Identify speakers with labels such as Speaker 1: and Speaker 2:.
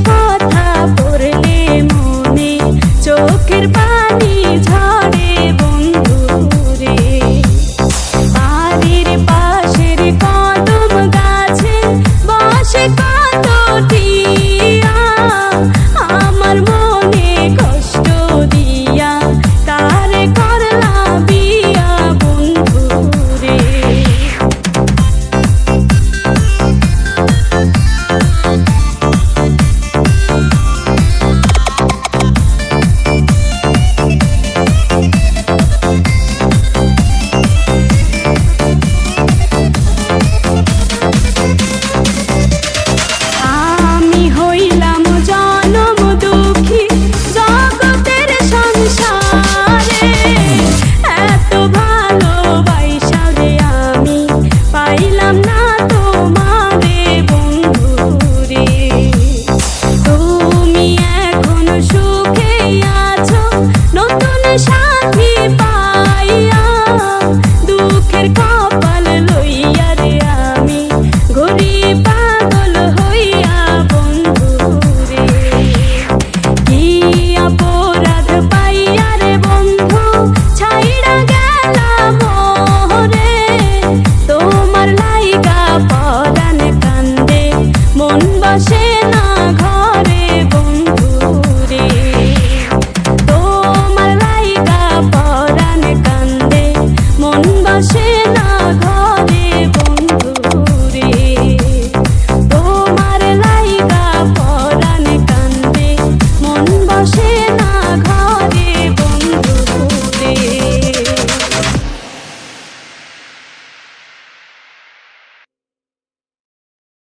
Speaker 1: কথা পড়লে মনে চোখের পানি ঝরে বন্ধু রে। বাড়ির পাশের কদম গাছে বসে কত টিয়া, আমার মনে কষ্ট দিয়া কারে করলা বিয়া বন্ধু রে। আমি হইলাম জনম দুঃখী জগতের সংসারে, এত ভালোবাসা রে আমি পাইলাম না তোমারে বন্ধু রে। তুমি এখন সুখে আছো নতুন সাথী পাইয়া, দুঃখের কপাল লইয়া রে আমি ঘুরি পাগল হইয়া বন্ধু রে। কি অপরাধ পাইয়া রে বন্ধু ছাইড়া গেলা মোরে, তোমার লাইগা পরাণ কান্দে মন বসে